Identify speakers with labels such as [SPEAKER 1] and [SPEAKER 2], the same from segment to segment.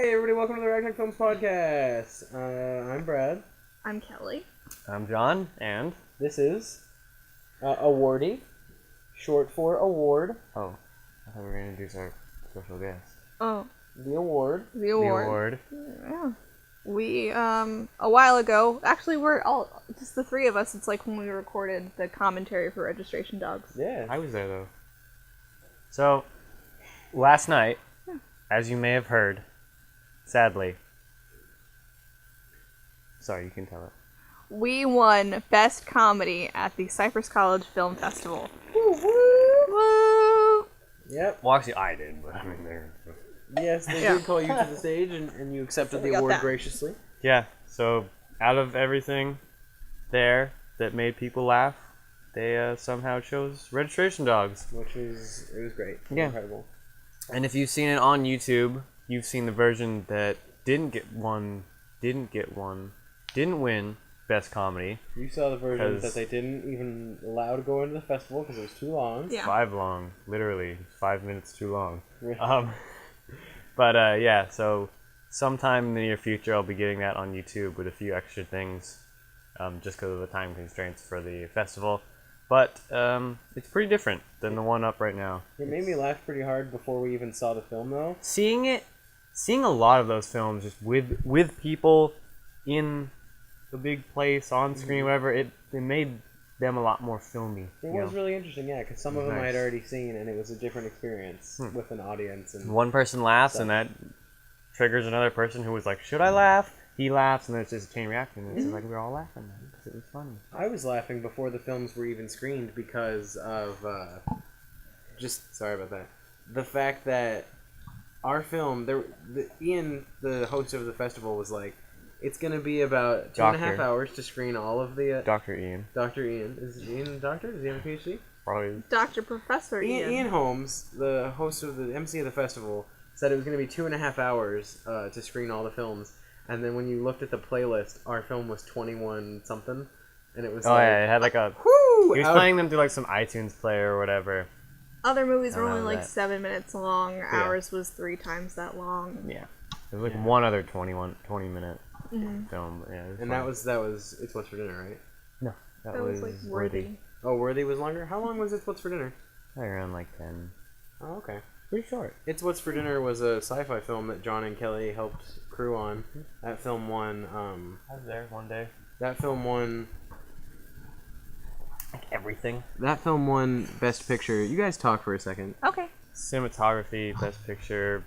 [SPEAKER 1] Hey everybody, welcome to the Ragtag Films Podcast. I'm Brad.
[SPEAKER 2] I'm Kelly.
[SPEAKER 3] I'm John, and...
[SPEAKER 1] This is Awardee, short for award.
[SPEAKER 3] Oh, I thought we were going to introduce our special guest.
[SPEAKER 2] Oh.
[SPEAKER 1] The award.
[SPEAKER 2] The award.
[SPEAKER 3] The award.
[SPEAKER 2] Yeah. We, a while ago, actually we're all, just the three of us, it's like when we recorded the commentary for Registration Dogs.
[SPEAKER 1] Yeah.
[SPEAKER 3] I was there, though. So, last night, as you may have heard, sadly... Sorry, you can tell it.
[SPEAKER 2] We won Best Comedy at the Cypress College Film Festival.
[SPEAKER 1] Woo woo!
[SPEAKER 2] Woo!
[SPEAKER 1] Yep.
[SPEAKER 3] Well, actually, I did, but I mean, there.
[SPEAKER 1] Yes, they did call you to the stage, and you accepted the award graciously.
[SPEAKER 3] Yeah, so, out of everything there that made people laugh, they somehow chose Registration Dogs.
[SPEAKER 1] Which was, it was great.
[SPEAKER 3] Yeah.
[SPEAKER 1] Incredible.
[SPEAKER 3] And if you've seen it on YouTube, you've seen the version that didn't win Best Comedy.
[SPEAKER 1] You saw the version that they didn't even allow to go into the festival because it was too long.
[SPEAKER 2] Yeah.
[SPEAKER 3] 5 long, literally 5 minutes too long.
[SPEAKER 1] Really?
[SPEAKER 3] But yeah, so sometime in the near future I'll be getting that on YouTube with a few extra things, just because of the time constraints for the festival. But it's pretty different than the one up right now.
[SPEAKER 1] It made me laugh pretty hard before we even saw the film, though.
[SPEAKER 3] Seeing a lot of those films just with people in the big place on screen, whatever, it made them a lot more filmy.
[SPEAKER 1] It was really interesting, yeah, because some of them I
[SPEAKER 3] Nice.
[SPEAKER 1] had already seen, and it was a different experience with an audience. And
[SPEAKER 3] One person laughs, and that triggers another person who was like, "Should I laugh?" He laughs, and then it's just a chain reaction. And it's just like we're all laughing because it was funny.
[SPEAKER 1] I was laughing before the films were even screened because of sorry about that. The fact that our film, Ian, the host of the festival, was like, it's going to be about 2.5 hours to screen all of the...
[SPEAKER 3] Dr. Ian.
[SPEAKER 1] Dr. Ian. Is Ian a doctor? Does he have a PhD?
[SPEAKER 3] Probably.
[SPEAKER 2] Dr. Professor
[SPEAKER 1] Ian Holmes, the host of the MC of the festival, said it was going to be 2.5 hours to screen all the films. And then when you looked at the playlist, our film was 21 something, and it was
[SPEAKER 3] Yeah, it had like a...
[SPEAKER 1] Whoo!
[SPEAKER 3] He was playing them through like some iTunes player or whatever.
[SPEAKER 2] Other movies were
[SPEAKER 3] I
[SPEAKER 2] only
[SPEAKER 3] know
[SPEAKER 2] like
[SPEAKER 3] that.
[SPEAKER 2] 7 minutes long. Ours was 3 times that long.
[SPEAKER 3] Yeah. There was like one other 20-minute film. Yeah, it was
[SPEAKER 1] And
[SPEAKER 3] fun.
[SPEAKER 1] that was It's What's for Dinner, right?
[SPEAKER 3] No,
[SPEAKER 2] That was like worthy.
[SPEAKER 1] Oh, Worthy was longer? How long was It's What's for Dinner?
[SPEAKER 3] Probably around like 10.
[SPEAKER 1] Oh, okay.
[SPEAKER 3] Pretty short.
[SPEAKER 1] It's What's for Dinner was a sci-fi film that John and Kelly helped crew on. That film won,
[SPEAKER 3] I was there one day.
[SPEAKER 1] that film won
[SPEAKER 3] Like everything.
[SPEAKER 1] Best Picture. You guys talk for a second.
[SPEAKER 2] Okay.
[SPEAKER 3] Cinematography, Best Picture,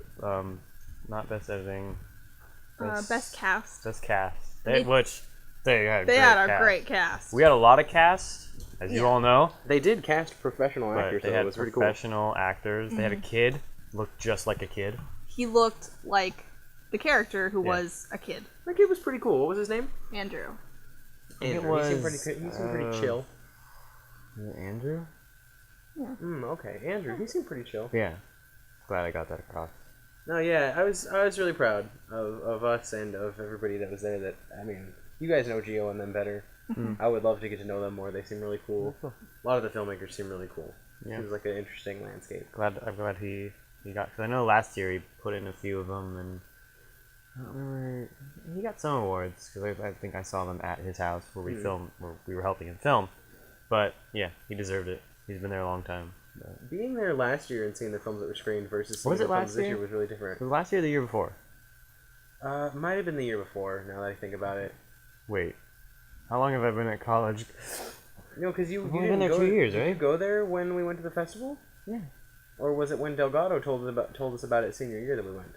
[SPEAKER 3] not Best Editing.
[SPEAKER 2] Best cast.
[SPEAKER 3] Best Cast.
[SPEAKER 2] They
[SPEAKER 3] They
[SPEAKER 2] had a great cast.
[SPEAKER 3] We had a lot of cast, as you all know.
[SPEAKER 1] They did cast professional
[SPEAKER 3] But
[SPEAKER 1] actors,
[SPEAKER 3] they
[SPEAKER 1] so it
[SPEAKER 3] had
[SPEAKER 1] was pretty cool.
[SPEAKER 3] professional actors. They had a kid, looked just like a kid.
[SPEAKER 2] He looked like the character who
[SPEAKER 3] Yeah.
[SPEAKER 2] was a kid.
[SPEAKER 1] That kid was pretty cool. What was his name?
[SPEAKER 2] Andrew.
[SPEAKER 1] Andrew.
[SPEAKER 3] was,
[SPEAKER 1] he seemed pretty chill.
[SPEAKER 3] Was it Andrew?
[SPEAKER 1] Okay. Andrew. He seemed pretty chill.
[SPEAKER 3] Yeah. Glad I got that across.
[SPEAKER 1] No, yeah, I was really proud of us and of everybody that was there. You guys know Gio and them better. I would love to get to know them more. They seem really cool. A lot of the filmmakers seem really cool.
[SPEAKER 3] Yeah.
[SPEAKER 1] Seems like an interesting landscape.
[SPEAKER 3] I'm glad he got, because I know last year he put in a few of them, and I don't remember, he got some awards, because I think I saw them at his house where we filmed, where we were helping him film. But yeah, he deserved it. He's been there a long time. But
[SPEAKER 1] Being there last year and seeing the films that were screened versus seeing
[SPEAKER 3] Was
[SPEAKER 1] the
[SPEAKER 3] it
[SPEAKER 1] films
[SPEAKER 3] last
[SPEAKER 1] this
[SPEAKER 3] year?
[SPEAKER 1] year was really different.
[SPEAKER 3] was it last year or the year before?
[SPEAKER 1] Might have been the year before, now that I think about it.
[SPEAKER 3] Wait, how long have I been at college?
[SPEAKER 1] No, because you
[SPEAKER 3] only
[SPEAKER 1] didn't
[SPEAKER 3] been there
[SPEAKER 1] go,
[SPEAKER 3] 2 years,
[SPEAKER 1] did you
[SPEAKER 3] right?
[SPEAKER 1] go there when we went to the festival?
[SPEAKER 3] Yeah.
[SPEAKER 1] Or was it when Delgado told us about it senior year that we went?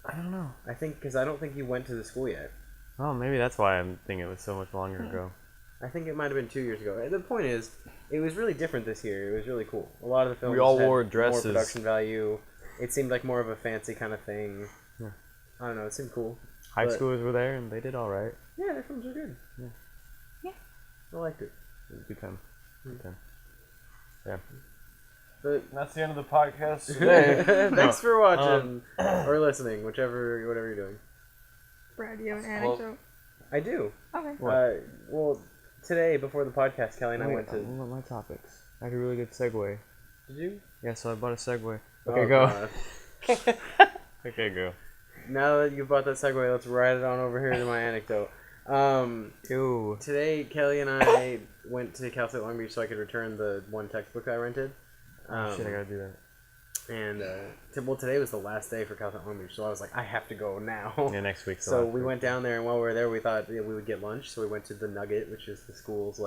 [SPEAKER 3] I don't know.
[SPEAKER 1] I think, because I don't think you went to the school yet.
[SPEAKER 3] Oh, maybe that's why I'm thinking it was so much longer ago.
[SPEAKER 1] I think it might have been 2 years ago. The point is, it was really different this year. It was really cool. A lot of the films
[SPEAKER 3] We all
[SPEAKER 1] had
[SPEAKER 3] wore
[SPEAKER 1] more
[SPEAKER 3] dresses.
[SPEAKER 1] production value. It seemed like more of a fancy kind of thing.
[SPEAKER 3] Yeah.
[SPEAKER 1] I don't know. It seemed cool.
[SPEAKER 3] High
[SPEAKER 1] But-
[SPEAKER 3] schoolers were there, and they did all right.
[SPEAKER 1] Yeah, their films were good.
[SPEAKER 2] Yeah.
[SPEAKER 1] I liked it.
[SPEAKER 3] It was a good time. Good time. Yeah.
[SPEAKER 1] But
[SPEAKER 3] That's the end of the podcast today.
[SPEAKER 1] thanks for watching or listening, whatever you're doing.
[SPEAKER 2] Brad, do you have an anecdote?
[SPEAKER 1] I do.
[SPEAKER 2] Okay.
[SPEAKER 3] What?
[SPEAKER 1] Well, today before the podcast, Kelly and I went to.
[SPEAKER 3] What about my topics? I had a really good segue.
[SPEAKER 1] Did you?
[SPEAKER 3] Yeah, so I bought a Segway.
[SPEAKER 1] Oh,
[SPEAKER 3] Okay, go.
[SPEAKER 1] God.
[SPEAKER 3] Okay, go.
[SPEAKER 1] now that you brought that segue, let's ride it on over here to my anecdote.
[SPEAKER 3] Ew.
[SPEAKER 1] Today, Kelly and I went to Cal State Long Beach so I could return the one textbook I rented.
[SPEAKER 3] Shit, I gotta do that.
[SPEAKER 1] And today was the last day for Cal State Long Beach, so I was like, I have to go now.
[SPEAKER 3] Yeah, next week.
[SPEAKER 1] So we went down there, and while we were there, we thought we would get lunch. So we went to the Nugget, which is the school's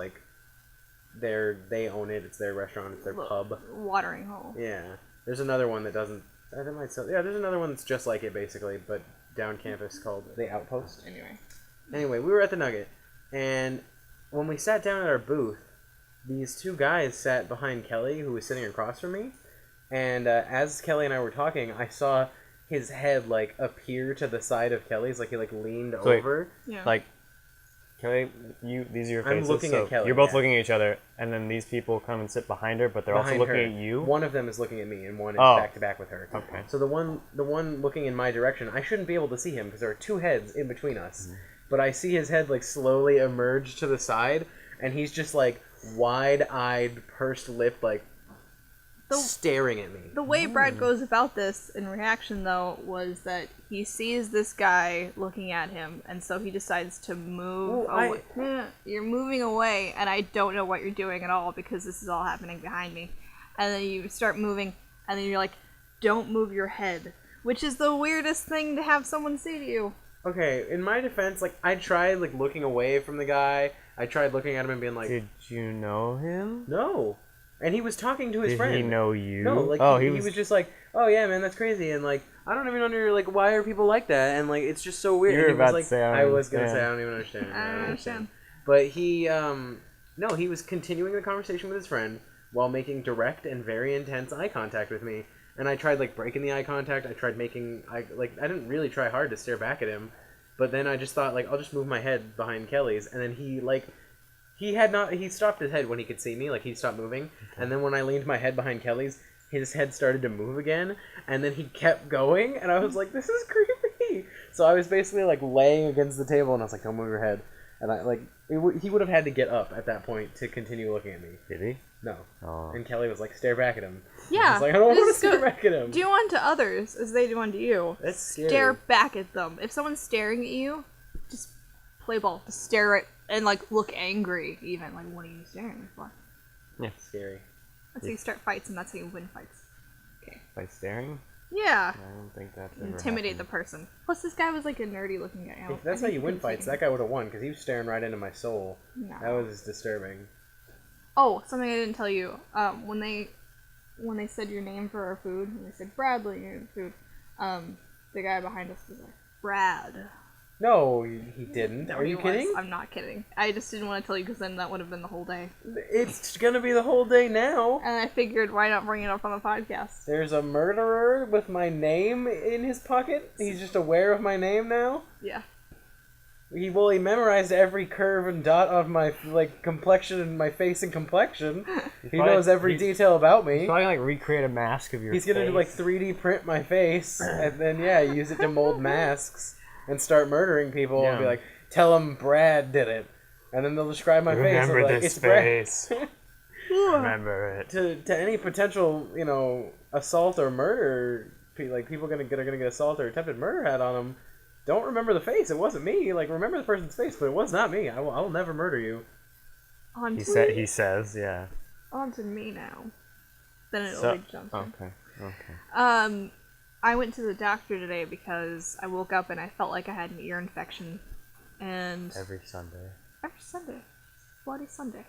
[SPEAKER 1] they own it. It's their restaurant. It's their pub.
[SPEAKER 2] Watering hole.
[SPEAKER 1] Yeah. There's another one that doesn't. That might sell. Yeah, there's another one that's just like it basically, but down campus called the Outpost. Anyway, we were at the Nugget, and when we sat down at our booth, these two guys sat behind Kelly, who was sitting across from me, and as Kelly and I were talking, I saw his head appear to the side of Kelly's, he leaned over.
[SPEAKER 2] Yeah.
[SPEAKER 3] Kelly, these are your
[SPEAKER 1] I'm
[SPEAKER 3] faces.
[SPEAKER 1] looking at Kelly.
[SPEAKER 3] You're both
[SPEAKER 1] yeah.
[SPEAKER 3] looking at each other, and then these people come and sit behind her, but they're
[SPEAKER 1] Behind
[SPEAKER 3] also looking
[SPEAKER 1] her.
[SPEAKER 3] at you.
[SPEAKER 1] One of them is looking at me, and one is
[SPEAKER 3] Oh.
[SPEAKER 1] back to back with her.
[SPEAKER 3] Okay.
[SPEAKER 1] So the one looking in my direction, I shouldn't be able to see him because there are two heads in between us.
[SPEAKER 3] Mm-hmm.
[SPEAKER 1] But I see his head slowly emerge to the side, and he's just wide-eyed, pursed-lipped, staring at me.
[SPEAKER 2] The way Brad goes about this in reaction, though, was that he sees this guy looking at him, and so he decides to move away. You're moving away, and I don't know what you're doing at all because this is all happening behind me. And then you start moving, and then you're like, don't move your head, which is the weirdest thing to have someone say to you.
[SPEAKER 1] Okay, in my defense, I tried, looking away from the guy. I tried looking at him and being like...
[SPEAKER 3] Did you know him?
[SPEAKER 1] No. And he was talking to his friend.
[SPEAKER 3] Did he know you?
[SPEAKER 1] No, he was just like, oh yeah, man, that's crazy, and I don't even understand, why are people like that, and it's just so weird.
[SPEAKER 3] You were
[SPEAKER 1] and he
[SPEAKER 3] about
[SPEAKER 1] was
[SPEAKER 3] to say,
[SPEAKER 1] I was gonna say, I don't even understand.
[SPEAKER 2] I don't understand.
[SPEAKER 1] But he, no, he was continuing the conversation with his friend while making direct and very intense eye contact with me, and I tried breaking the eye contact. I tried making, I didn't really try hard to stare back at him, but then I just thought I'll just move my head behind Kelly's, and then he he stopped his head when he could see me, he stopped moving, okay. And then when I leaned my head behind Kelly's, his head started to move again, and then he kept going, and I was like, this is creepy! So I was basically, laying against the table, and I was like, don't move your head. And he would have had to get up at that point to continue looking at me.
[SPEAKER 3] Did he?
[SPEAKER 1] No.
[SPEAKER 3] Oh.
[SPEAKER 1] And Kelly was like, stare back at him.
[SPEAKER 2] Yeah.
[SPEAKER 1] I was I don't want to stare back at him.
[SPEAKER 2] Do unto others as they do unto you.
[SPEAKER 1] That's scary.
[SPEAKER 2] Stare back at them. If someone's staring at you, just play ball. Just stare at and look angry even. What are you staring at me for?
[SPEAKER 3] Yeah.
[SPEAKER 1] Scary.
[SPEAKER 2] That's how you start fights, and that's how you win fights. Okay.
[SPEAKER 3] By staring?
[SPEAKER 2] Yeah.
[SPEAKER 3] I don't think that's ever
[SPEAKER 2] Intimidate
[SPEAKER 3] happened.
[SPEAKER 2] the person. Plus, this guy was a nerdy looking guy.
[SPEAKER 1] If that's how you win fights, that guy would have won, because he was staring right into my soul.
[SPEAKER 2] No.
[SPEAKER 1] That was disturbing.
[SPEAKER 2] Oh, something I didn't tell you. When they said your name for our food, and they said Bradley, your food, the guy behind us was like, Brad.
[SPEAKER 1] No, he didn't.
[SPEAKER 2] No,
[SPEAKER 1] Are you kidding?
[SPEAKER 2] I'm not kidding. I just didn't want to tell you because then that would have been the whole day.
[SPEAKER 1] It's gonna be the whole day now.
[SPEAKER 2] And I figured, why not bring it up on the podcast?
[SPEAKER 1] There's a murderer with my name in his pocket. He's just aware of my name now.
[SPEAKER 2] Yeah.
[SPEAKER 1] He memorized every curve and dot of my complexion and my face and complexion. He knows every detail about me.
[SPEAKER 3] He's probably gonna recreate a mask of your
[SPEAKER 1] He's
[SPEAKER 3] face.
[SPEAKER 1] gonna do 3D print my face and then use it to mold masks and start murdering people and be like, tell them Brad did it, and then they'll describe my face.
[SPEAKER 3] Remember
[SPEAKER 1] and
[SPEAKER 3] this
[SPEAKER 1] it's
[SPEAKER 3] face. Remember it.
[SPEAKER 1] To any potential assault or murder, people gonna get assault or attempted murder had on them. Don't remember the face. It wasn't me. Remember the person's face, but it was not me. I will never murder you.
[SPEAKER 3] He says, yeah.
[SPEAKER 2] On to me now. Then it'll
[SPEAKER 3] So,
[SPEAKER 2] be Johnson.
[SPEAKER 3] Okay.
[SPEAKER 2] I went to the doctor today because I woke up and I felt like I had an ear infection. And
[SPEAKER 3] Every Sunday.
[SPEAKER 2] every Sunday. Bloody Sunday.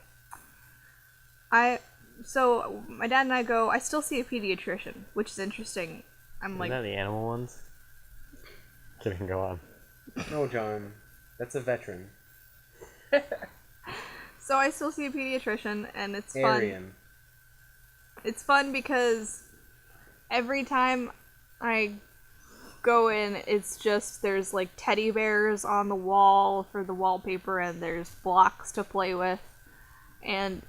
[SPEAKER 2] So my dad and I go, I still see a pediatrician, which is interesting. I'm
[SPEAKER 3] Isn't that the animal ones? Kidding, go on.
[SPEAKER 1] No, John. That's a veteran.
[SPEAKER 2] So I still see a pediatrician, and it's fun.
[SPEAKER 1] Aryan.
[SPEAKER 2] It's fun because every time I go in, it's just there's teddy bears on the wall for the wallpaper, and there's blocks to play with, and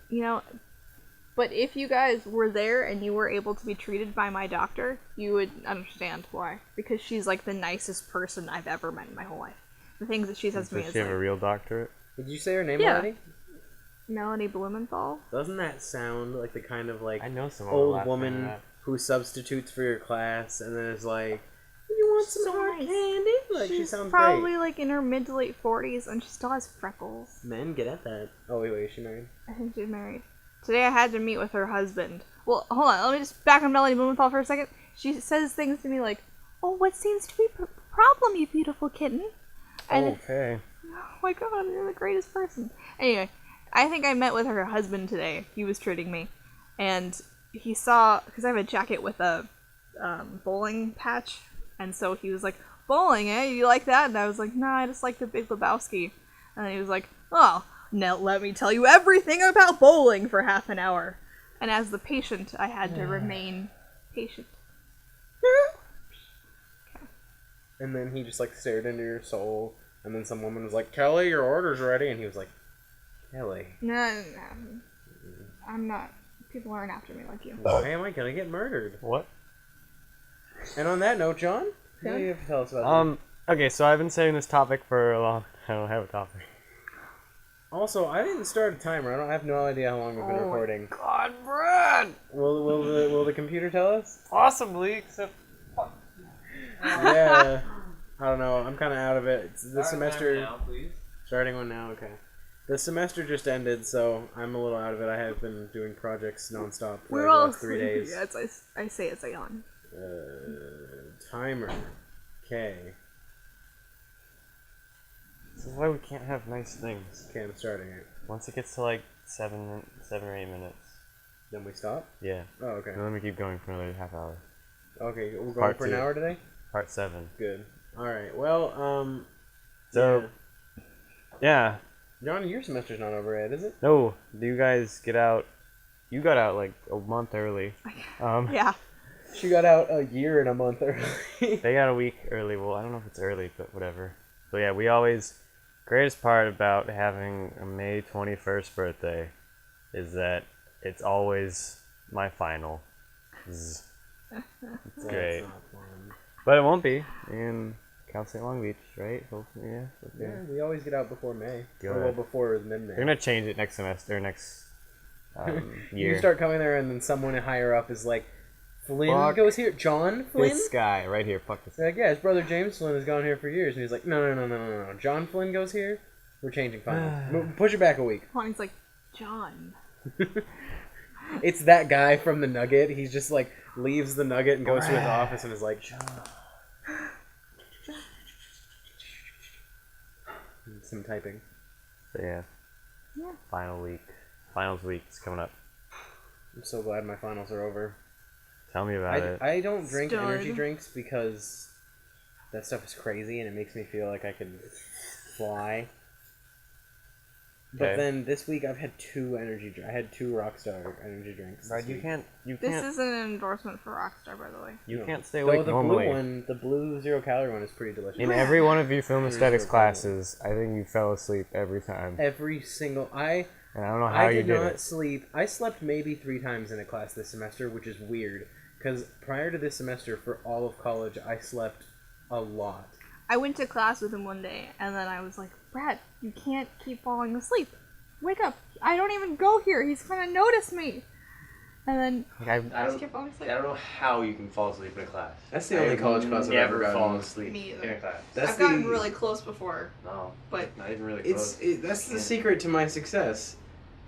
[SPEAKER 2] but if you guys were there and you were able to be treated by my doctor, you would understand why. Because she's the nicest person I've ever met in my whole life. The things that she says to me
[SPEAKER 3] Does
[SPEAKER 2] is
[SPEAKER 3] she have a real doctorate?
[SPEAKER 1] Did you say her name
[SPEAKER 2] Yeah.
[SPEAKER 1] already?
[SPEAKER 2] Melanie Blumenthal.
[SPEAKER 1] Doesn't that sound like the kind of
[SPEAKER 3] I know someone
[SPEAKER 1] old
[SPEAKER 3] laughing
[SPEAKER 1] woman
[SPEAKER 3] at that.
[SPEAKER 1] who substitutes for your class and then is like, you want some
[SPEAKER 2] so
[SPEAKER 1] hard
[SPEAKER 2] nice.
[SPEAKER 1] candy? Like, she
[SPEAKER 2] She's
[SPEAKER 1] sounds
[SPEAKER 2] probably like in her mid to late 40s, and she still has freckles.
[SPEAKER 1] great. Men, get at that. Oh, wait, is she married?
[SPEAKER 2] I think she's married. Today I had to meet with her husband. Well, hold on, let me just back on Melanie Blumenthal for a second. She says things to me like, "Oh, what seems to be the problem, you beautiful kitten?" And
[SPEAKER 3] Okay.
[SPEAKER 2] oh my god, you're the greatest person. Anyway, I think I met with her husband today. He was treating me. And he saw, because I have a jacket with a bowling patch. And so he was like, "Bowling, eh? You like that?" And I was like, "No, I just like the Big Lebowski." And then he was like, "Oh, now let me tell you everything about bowling for half an hour." And as the patient, I had to remain patient.
[SPEAKER 1] And then he just, like, stared into your soul. And then some woman was like, "Kelly, your order's ready." And he was like, "Kelly,
[SPEAKER 2] No. I'm not. People aren't after me like you.
[SPEAKER 1] why am I gonna get murdered?"
[SPEAKER 3] What?
[SPEAKER 1] And on that note, John, what do you have to tell us about this?
[SPEAKER 3] Okay, so I've been saving this topic for a long... I don't have a topic.
[SPEAKER 1] Also, I didn't start a timer. I have no idea how long we've been recording.
[SPEAKER 3] God, Brad!
[SPEAKER 1] Will the computer tell us?
[SPEAKER 3] Possibly, except...
[SPEAKER 1] Yeah. I don't know. I'm kind of out of it. It's the semester...
[SPEAKER 4] Now, please.
[SPEAKER 1] Starting one now, okay. The semester just ended, so I'm a little out of it. I have been doing projects nonstop for
[SPEAKER 2] We're
[SPEAKER 1] the
[SPEAKER 2] all
[SPEAKER 1] last 3 days.
[SPEAKER 2] Yeah, I say it's a yawn.
[SPEAKER 1] Timer. Okay.
[SPEAKER 3] This is why we can't have nice things.
[SPEAKER 1] Okay, I'm starting it.
[SPEAKER 3] Once it gets to like 7 or 8 minutes.
[SPEAKER 1] Then we stop?
[SPEAKER 3] Yeah.
[SPEAKER 1] Oh, okay.
[SPEAKER 3] And then we keep going for another half hour.
[SPEAKER 1] Okay, we're going
[SPEAKER 3] Part
[SPEAKER 1] for an
[SPEAKER 3] 2.
[SPEAKER 1] hour today?
[SPEAKER 3] Part 7.
[SPEAKER 1] Good. Alright, well,
[SPEAKER 3] So, yeah.
[SPEAKER 1] John, your semester's not over yet, is it?
[SPEAKER 3] No, do you guys get out? You got out like a month early.
[SPEAKER 2] Yeah.
[SPEAKER 1] She got out a year and a month early.
[SPEAKER 3] They got a week early. Well, I don't know if it's early, but whatever. So yeah, we always... Greatest part about having a May 21st birthday is that it's always my final. It's great.
[SPEAKER 1] That's not fun.
[SPEAKER 3] But it won't be in Cal State Long Beach, right? Hopefully, yeah. Okay.
[SPEAKER 1] Yeah, we always get out before May.
[SPEAKER 3] Good.
[SPEAKER 1] Or, well, before midnight.
[SPEAKER 3] They're gonna change it next semester, next year.
[SPEAKER 1] You start coming there, and then someone higher up is like, "Flynn
[SPEAKER 3] Fuck
[SPEAKER 1] goes here. John Flynn."
[SPEAKER 3] This guy right here, fuck this.
[SPEAKER 1] They're like, "Yeah, his brother James Flynn has gone here for years," and he's like, "No. John Flynn goes here. We're changing finals. Push it back a week."
[SPEAKER 2] Lonnie's like, "John."
[SPEAKER 1] It's that guy from the Nugget. He's just like leaves the Nugget and goes to his office and is like, some typing.
[SPEAKER 3] So yeah.
[SPEAKER 2] Yeah.
[SPEAKER 3] Finals week is coming up.
[SPEAKER 1] I'm so glad my finals are over.
[SPEAKER 3] Tell me about it.
[SPEAKER 1] I don't drink
[SPEAKER 2] Stud.
[SPEAKER 1] energy drinks because that stuff is crazy and it makes me feel like I can fly. But
[SPEAKER 3] Okay.
[SPEAKER 1] then this week I've had I had 2 Rockstar energy drinks.
[SPEAKER 3] Right,
[SPEAKER 1] this
[SPEAKER 3] you
[SPEAKER 1] week.
[SPEAKER 3] can't.
[SPEAKER 2] This isn't an endorsement for Rockstar, by the way.
[SPEAKER 3] You
[SPEAKER 1] No.
[SPEAKER 3] can't stay
[SPEAKER 1] Though
[SPEAKER 3] awake
[SPEAKER 1] the
[SPEAKER 3] normally.
[SPEAKER 1] blue one, the blue 0-calorie one is pretty delicious.
[SPEAKER 3] In every one of your film
[SPEAKER 1] There's
[SPEAKER 3] aesthetics
[SPEAKER 1] no
[SPEAKER 3] classes, I think you fell asleep every time.
[SPEAKER 1] Every single and
[SPEAKER 3] And I don't know how
[SPEAKER 1] I
[SPEAKER 3] you
[SPEAKER 1] did
[SPEAKER 3] did
[SPEAKER 1] not
[SPEAKER 3] it.
[SPEAKER 1] sleep. I slept maybe 3 times in a class this semester, which is weird. Because prior to this semester, for all of college, I slept a lot.
[SPEAKER 2] I went to class with him one day, and then I was like, "Brad, you can't keep falling asleep. Wake up. I don't even go here. He's gonna notice me." And then
[SPEAKER 3] Like,
[SPEAKER 2] I just kept falling asleep.
[SPEAKER 4] I don't know how you can fall asleep in a class.
[SPEAKER 1] That's the only college class I've ever
[SPEAKER 4] never
[SPEAKER 1] gotten.
[SPEAKER 4] fallen asleep
[SPEAKER 2] Me either.
[SPEAKER 4] in a class.
[SPEAKER 1] That's
[SPEAKER 2] I've gotten
[SPEAKER 1] the-
[SPEAKER 2] really close before,
[SPEAKER 4] No,
[SPEAKER 2] but
[SPEAKER 4] not even really
[SPEAKER 1] It's
[SPEAKER 4] close.
[SPEAKER 1] that's the
[SPEAKER 4] Yeah.
[SPEAKER 1] secret to my success.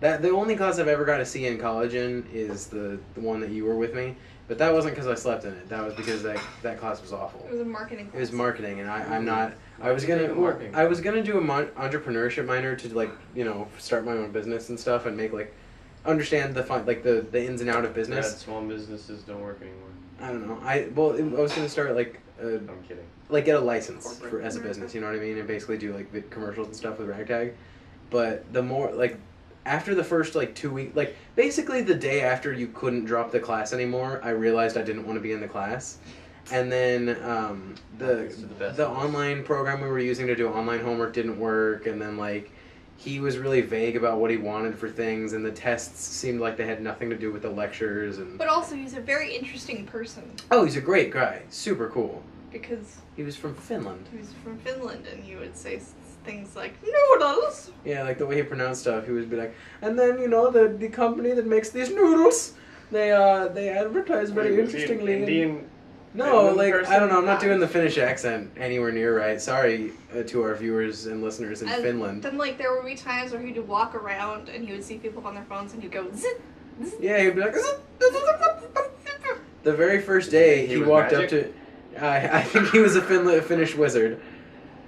[SPEAKER 1] That the only class I've ever got a C in college in is the one that you were with me, but that wasn't because I slept in it. That was because that class was awful.
[SPEAKER 2] it was a marketing class.
[SPEAKER 1] It was marketing, and I'm not. I was
[SPEAKER 4] Marketing
[SPEAKER 1] gonna
[SPEAKER 4] and marketing.
[SPEAKER 1] I was gonna do a entrepreneurship minor to like start my own business and stuff and make like understand the ins and out of
[SPEAKER 4] Brad,
[SPEAKER 1] business.
[SPEAKER 4] small businesses don't work anymore.
[SPEAKER 1] I don't know. I was gonna start like
[SPEAKER 4] I'm kidding.
[SPEAKER 1] like get a license
[SPEAKER 2] Corporate.
[SPEAKER 1] as a business. You know what I mean? And basically do like commercials and stuff with Ragtag. But the more like after the first like 2 weeks, like basically the day after you couldn't drop the class anymore, I realized I didn't want to be in the class. And then
[SPEAKER 4] Happens to the best
[SPEAKER 1] the
[SPEAKER 4] of us.
[SPEAKER 1] online program we were using to do online homework didn't work, and then like he was really vague about what he wanted for things, and the tests seemed like they had nothing to do with the lectures. And
[SPEAKER 2] But also, he's a very interesting person
[SPEAKER 1] oh, he's a great guy, super cool.
[SPEAKER 2] because
[SPEAKER 1] He was from Finland.
[SPEAKER 2] he was from Finland, and he would say things like "noodles."
[SPEAKER 1] Yeah, like the way he pronounced stuff, he would be like, and then the company that makes these noodles, they advertise very interestingly. No,
[SPEAKER 4] Finland
[SPEAKER 1] like,
[SPEAKER 4] person?
[SPEAKER 1] I don't know, I'm not doing the Finnish accent anywhere near right. Sorry to our viewers and listeners in
[SPEAKER 2] And
[SPEAKER 1] Finland.
[SPEAKER 2] then, like, there would be times where he'd walk around and he would see people on their phones and he'd go, zip, zip.
[SPEAKER 1] Yeah, he'd be like, the very first day
[SPEAKER 4] He
[SPEAKER 1] he
[SPEAKER 4] was
[SPEAKER 1] walked
[SPEAKER 4] magic?
[SPEAKER 1] up to. I think he was a Finnish wizard.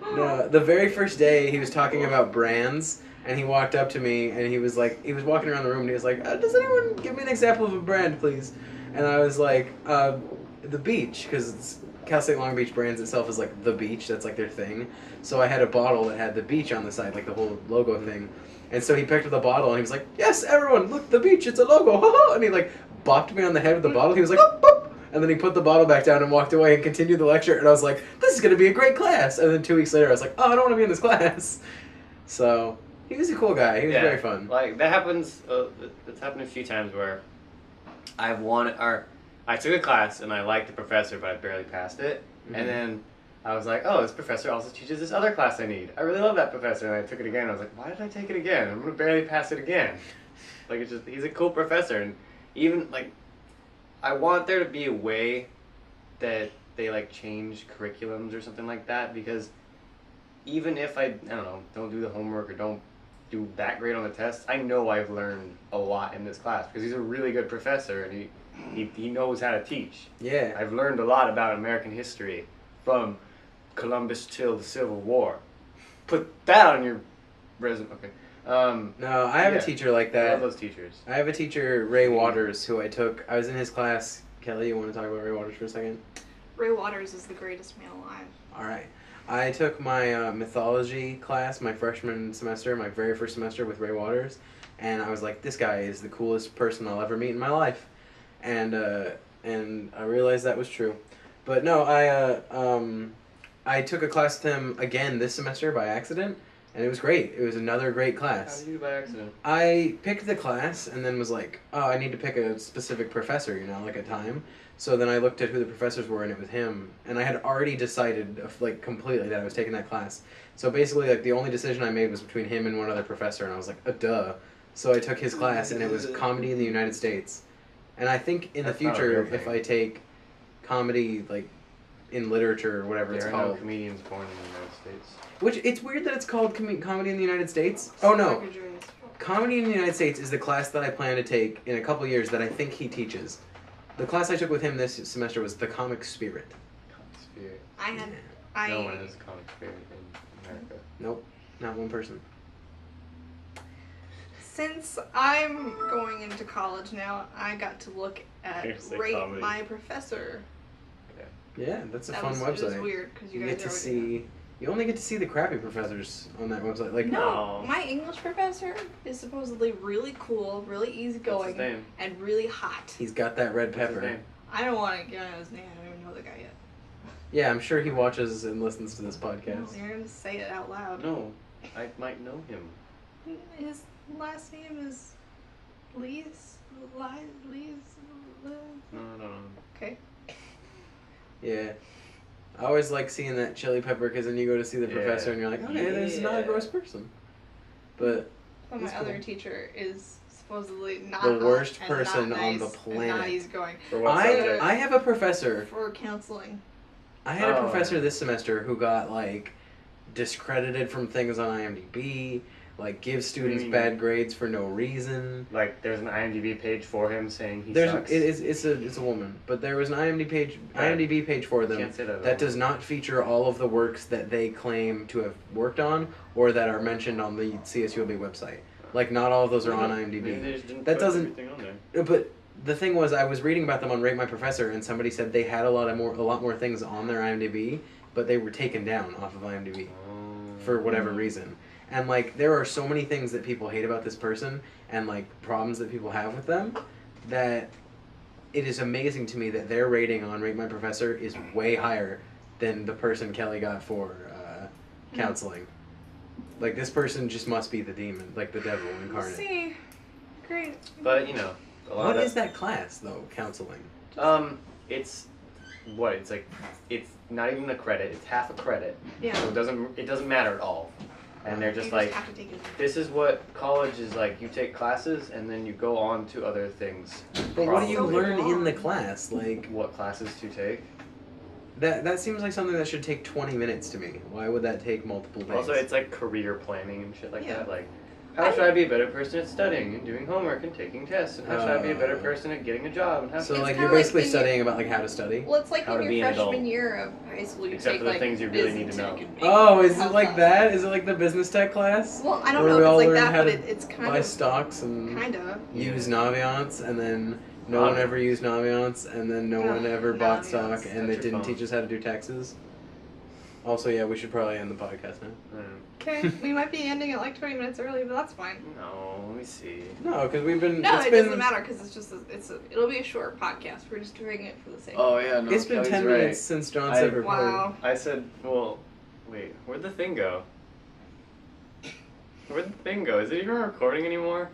[SPEAKER 1] No, the very first day he was talking about brands, and he walked up to me, and he was walking around the room, and he was like, "Does anyone give me an example of a brand, please?" And I was like, "The beach," because Cal State Long Beach brands itself is like the beach. That's like their thing. So I had a bottle that had the beach on the side, like the whole logo thing. And so he picked up the bottle, and he was like, "Yes, everyone, look, the beach, it's a logo!" And he like bopped me on the head with the bottle. He was like, "Boop, boop." And then he put the bottle back down and walked away and continued the lecture. And I was like, this is going to be a great class. And then 2 weeks later, I was like, oh, I don't want to be in this class. So he was a cool guy. He was very fun.
[SPEAKER 4] Like, that happens, it's happened a few times where I took a class and I liked the professor, but I barely passed it.
[SPEAKER 1] Mhm.
[SPEAKER 4] And then I was like, oh, this professor also teaches this other class I need. I really love that professor. And I took it again. I was like, why did I take it again? I'm going to barely pass it again. Like, it's just, he's a cool professor. And even, like, I want there to be a way that they like change curriculums or something like that, because even if I don't know, don't do the homework or don't do that great on the test, I know I've learned a lot in this class because he's a really good professor and he knows how to teach.
[SPEAKER 1] Yeah.
[SPEAKER 4] I've learned a lot about American history from Columbus till the Civil War. Put that on your resume. Okay.
[SPEAKER 1] No, I have a teacher like
[SPEAKER 4] I
[SPEAKER 1] that.
[SPEAKER 4] love those teachers.
[SPEAKER 1] I have a teacher, Ray Waters, who I was in his class. Kelly, you want to talk about Ray Waters for a second?
[SPEAKER 2] Ray Waters is the greatest man alive.
[SPEAKER 1] All right. I took my mythology class my freshman semester, my very first semester with Ray Waters, and I was like, this guy is the coolest person I'll ever meet in my life. And I realized that was true. But no, I took a class with him again this semester by accident, and it was great. It was another great
[SPEAKER 4] How
[SPEAKER 1] class.
[SPEAKER 4] did you do by accident?
[SPEAKER 1] I picked the class and then was like, oh, I need to pick a specific professor, like a time. So then I looked at who the professors were, and it was him. And I had already decided, like, completely that I was taking that class. So basically, like, the only decision I made was between him and one other professor, and I was like, duh. So I took his class, and it was Comedy in the United States. And I think in
[SPEAKER 4] That's
[SPEAKER 1] the
[SPEAKER 4] not a
[SPEAKER 1] future,
[SPEAKER 4] real thing.
[SPEAKER 1] if I take comedy, like, in literature or whatever
[SPEAKER 4] There
[SPEAKER 1] it's
[SPEAKER 4] are
[SPEAKER 1] called.
[SPEAKER 4] no comedians born in the United States.
[SPEAKER 1] Which, it's weird that it's called Comedy in the United States. Oh, no.
[SPEAKER 2] Michael Jordan's-
[SPEAKER 1] Comedy in the United States is the class that I plan to take in a couple years that I think he teaches. The class I took with him this semester was The Comic Spirit.
[SPEAKER 4] Comic spirit.
[SPEAKER 2] I had,
[SPEAKER 4] No one
[SPEAKER 2] I,
[SPEAKER 4] has comic spirit in America.
[SPEAKER 1] Nope, not one person.
[SPEAKER 2] since I'm going into college now, I got to look at
[SPEAKER 4] Seriously,
[SPEAKER 2] Rate
[SPEAKER 4] comedy.
[SPEAKER 2] My Professor.
[SPEAKER 1] Yeah, that's a
[SPEAKER 2] That
[SPEAKER 1] fun
[SPEAKER 2] was,
[SPEAKER 1] website.
[SPEAKER 2] It was weird because you
[SPEAKER 1] You
[SPEAKER 2] guys
[SPEAKER 1] get to
[SPEAKER 2] already
[SPEAKER 1] see. You only get to see the crappy professors on that website. Like,
[SPEAKER 2] No,
[SPEAKER 4] No.
[SPEAKER 2] my English professor is supposedly really cool, really
[SPEAKER 4] What's his
[SPEAKER 2] easygoing,
[SPEAKER 4] name?
[SPEAKER 2] and really hot.
[SPEAKER 1] he's got that red
[SPEAKER 4] What's his
[SPEAKER 1] pepper.
[SPEAKER 4] name?
[SPEAKER 2] I don't want to get on his name. I don't even know the guy yet.
[SPEAKER 1] Yeah, I'm sure he watches and listens to this
[SPEAKER 2] No,
[SPEAKER 1] podcast.
[SPEAKER 2] you're gonna say it out loud.
[SPEAKER 4] No, I might know him.
[SPEAKER 2] His last name is Lees. Lees.
[SPEAKER 4] No, I don't know.
[SPEAKER 2] Okay.
[SPEAKER 1] Yeah. I always like seeing that chili pepper because then you go to see the
[SPEAKER 4] Yeah.
[SPEAKER 1] professor and you're like, okay, this is not a
[SPEAKER 4] Yeah.
[SPEAKER 1] gross person. But
[SPEAKER 2] But
[SPEAKER 1] He's
[SPEAKER 2] my other
[SPEAKER 1] cool.
[SPEAKER 2] teacher is supposedly not
[SPEAKER 1] The
[SPEAKER 2] hot
[SPEAKER 1] worst
[SPEAKER 2] and
[SPEAKER 1] person
[SPEAKER 2] not
[SPEAKER 1] on
[SPEAKER 2] nice
[SPEAKER 1] the
[SPEAKER 2] and not
[SPEAKER 1] planet.
[SPEAKER 2] easygoing.
[SPEAKER 4] For what subject?
[SPEAKER 1] I have a professor.
[SPEAKER 2] For counseling.
[SPEAKER 1] I had a
[SPEAKER 4] Oh.
[SPEAKER 1] professor this semester who got like discredited from things on IMDb, like gives students
[SPEAKER 4] mean?
[SPEAKER 1] bad grades for no reason.
[SPEAKER 4] Like, there's an IMDb page for him saying he
[SPEAKER 1] There's
[SPEAKER 4] sucks.
[SPEAKER 1] it's a woman, but there was an IMDb page for them
[SPEAKER 4] Can't say that.
[SPEAKER 1] that does not feature all of the works that they claim to have worked on or that are mentioned on the CSULB website. Like not all of those are on
[SPEAKER 4] Maybe they
[SPEAKER 1] IMDb.
[SPEAKER 4] just didn't
[SPEAKER 1] That
[SPEAKER 4] put
[SPEAKER 1] doesn't-
[SPEAKER 4] everything on there.
[SPEAKER 1] But the thing was, I was reading about them on Rate My Professor, and somebody said they had a lot more things on their IMDb, but they were taken down off of IMDb for whatever reason. And like there are so many things that people hate about this person and like problems that people have with them that it is amazing to me that their rating on Rate My Professor is way higher than the person Kelly got for counseling. Like this person just must be the demon, like the devil incarnate.
[SPEAKER 2] See. Great.
[SPEAKER 4] But, you know, a lot
[SPEAKER 1] What
[SPEAKER 4] of
[SPEAKER 1] is that class though, counseling?
[SPEAKER 4] It's what? It's like, it's not even a credit. It's half a credit.
[SPEAKER 2] Yeah.
[SPEAKER 4] So it doesn't matter at all. And they're just
[SPEAKER 2] You
[SPEAKER 4] like,
[SPEAKER 2] have to take it.
[SPEAKER 4] this is what college is like. You take classes and then you go on to other things.
[SPEAKER 1] But what do you
[SPEAKER 2] So
[SPEAKER 1] learn in
[SPEAKER 2] long.
[SPEAKER 1] the class? Like
[SPEAKER 4] What classes to take?
[SPEAKER 1] That seems like something that should take 20 minutes to me. Why would that take multiple days?
[SPEAKER 4] Also, it's like career planning and shit like
[SPEAKER 2] Yeah.
[SPEAKER 4] that. Like, how should I be a better person at studying and doing homework and taking tests? And how should I be a better person at getting a job? And how
[SPEAKER 1] So
[SPEAKER 2] It's
[SPEAKER 1] like
[SPEAKER 2] kinda
[SPEAKER 1] you're
[SPEAKER 2] like
[SPEAKER 1] basically
[SPEAKER 2] when you-
[SPEAKER 1] studying about like how to study.
[SPEAKER 2] Well, it's like
[SPEAKER 4] How to
[SPEAKER 2] in
[SPEAKER 4] be
[SPEAKER 2] your
[SPEAKER 4] an adult.
[SPEAKER 2] freshman year of high school, you
[SPEAKER 4] Except
[SPEAKER 2] take
[SPEAKER 4] for the
[SPEAKER 2] like
[SPEAKER 4] things you really need to
[SPEAKER 2] business
[SPEAKER 4] know.
[SPEAKER 2] tech and
[SPEAKER 1] Oh, is
[SPEAKER 2] health
[SPEAKER 1] it like
[SPEAKER 2] class.
[SPEAKER 1] that? Is it like the business tech class?
[SPEAKER 2] Well, I don't
[SPEAKER 1] Where
[SPEAKER 2] know
[SPEAKER 1] we
[SPEAKER 2] if
[SPEAKER 1] all
[SPEAKER 2] it's like
[SPEAKER 1] learn
[SPEAKER 2] that,
[SPEAKER 1] how
[SPEAKER 2] but
[SPEAKER 1] to
[SPEAKER 2] it's kind
[SPEAKER 1] buy
[SPEAKER 2] of
[SPEAKER 1] stocks and
[SPEAKER 2] kind of.
[SPEAKER 1] use Naviance, and then no one ever used Naviance, and then no one ever bought
[SPEAKER 2] Naviance.
[SPEAKER 1] stock, and they
[SPEAKER 4] That's your
[SPEAKER 1] didn't
[SPEAKER 4] phone.
[SPEAKER 1] teach us how to do taxes. Also, yeah, we should probably end the podcast now.
[SPEAKER 2] Okay, we might be ending it like 20 minutes early, but that's fine.
[SPEAKER 4] No, let me see.
[SPEAKER 1] No, because we've been.
[SPEAKER 2] No,
[SPEAKER 1] it's
[SPEAKER 2] it
[SPEAKER 1] been,
[SPEAKER 2] doesn't matter because it's just it'll be a short podcast. We're just doing it for the sake.
[SPEAKER 4] Oh yeah, no.
[SPEAKER 1] It's been
[SPEAKER 4] Kelly's
[SPEAKER 1] 10
[SPEAKER 4] right.
[SPEAKER 1] minutes since John
[SPEAKER 4] I-
[SPEAKER 1] said record.
[SPEAKER 2] Wow.
[SPEAKER 4] I said, well, wait, where'd the thing go? Where'd the thing go? Is it even recording anymore?